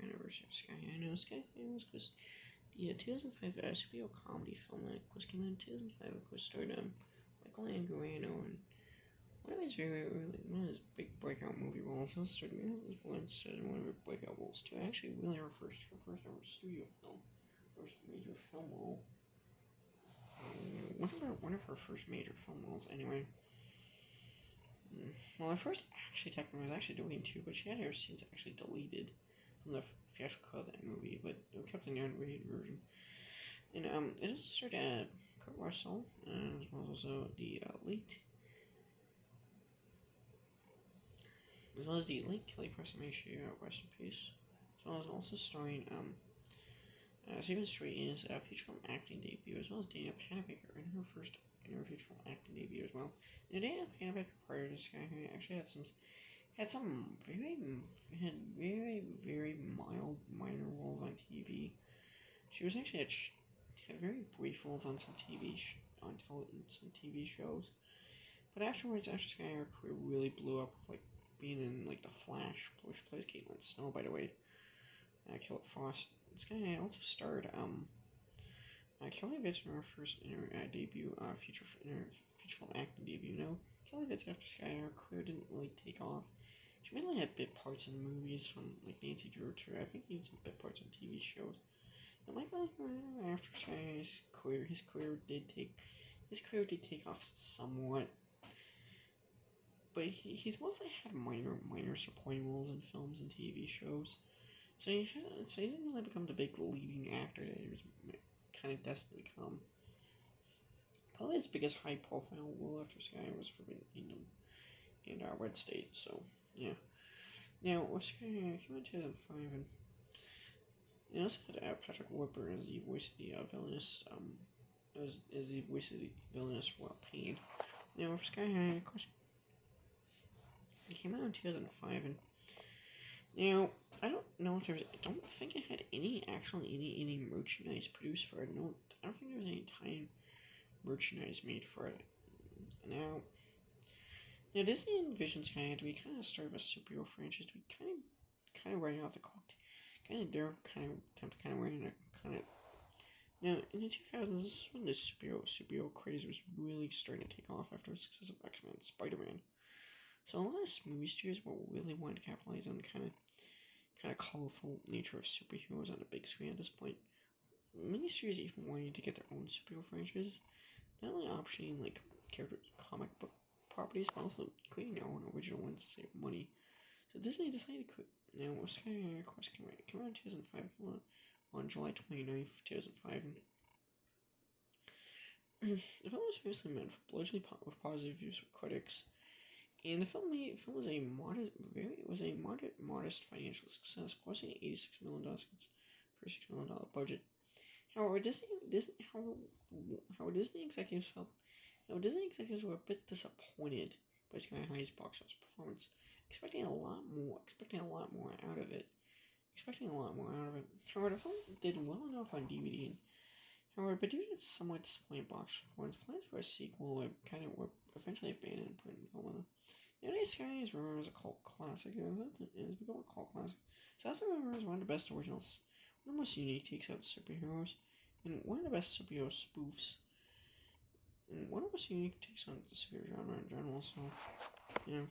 5th anniversary of Sky High. Now, Sky High was the 2005 superhero comedy film that was came out in 2005. Of course, starred Michael Angarano and one of his big breakout movie roles. Also starred in one of her breakout roles too. Actually, really her first ever studio film, first major film role. One of her first major film roles, anyway. Well, her first technically was actually deleted too, but she had her scenes actually deleted from the theatrical cut of that movie, but it kept in the unrated version. And it also starred Kurt Russell, as well as also the late Kelly Preston, may she rest in peace. As well as also starring Stephen Strait in his feature film acting debut, as well as Dana Panabaker in her feature film acting debut as well. Now, Dana Panabaker prior to Sky High actually had very mild minor roles on TV. She was actually had very brief roles on some TV shows, but afterwards, after Sky High, her career really blew up with being in The Flash, which plays Caitlin Snow, by the way. Killer Frost. Sky High also starred Kelly Vitz in her first debut, feature film acting debut. Now, Kelly Vitz after Sky High, her career didn't really take off. She mainly had bit parts in movies from Nancy Drew to I think even some bit parts on TV shows. But after Sky High's career, his career did take off somewhat. But he's mostly had minor supporting roles in films and TV shows. So he didn't really become the big leading actor that he was kind of destined to become. Probably his biggest high-profile role after Sky was Forbidden Kingdom and Red State. So yeah. Now Sky came in 2005, and it also had Patrick Whipper as the voice of the villainous Royal Pain. Now for Sky High, of course, it came out in 2005, and now I don't think it had any merchandise produced for it. I don't think there was any tie-in merchandise made for it. Now Disney envisions Sky High to be kind of start of a superhero franchise, to be kind of writing off the clock, writing a kind of. Now in the 2000s, this is when the superhero craze was really starting to take off after the success of X-Men and Spider-Man. So a lot of movie studios were really wanting to capitalize on kind of colorful nature of superheroes on the big screen at this point. Many studios even wanted to get their own superhero franchises, not only optioning comic book properties, but also creating their own original ones to save money. So Disney decided to quit. Now, Sky High, of course, came out in 2005, came out on July 29th, 2005. And the film was famously met with positive reviews from critics. And the film was a modest financial success, costing $86 million for a $6 million budget. However, Disney executives were a bit disappointed by Sky High's box office performance, expecting a lot more out of it. However, the film did well enough on DVD. But due to its somewhat disappointing box performance, plans for a sequel were eventually abandoned and put in development. Nowadays, Sky is remembered as a cult classic. It has become a cult classic. So that's remembered as one of the best originals, one of the most unique takes on superheroes, and one of the best superhero spoofs, and one of the most unique takes on the superhero genre in general. So, yeah.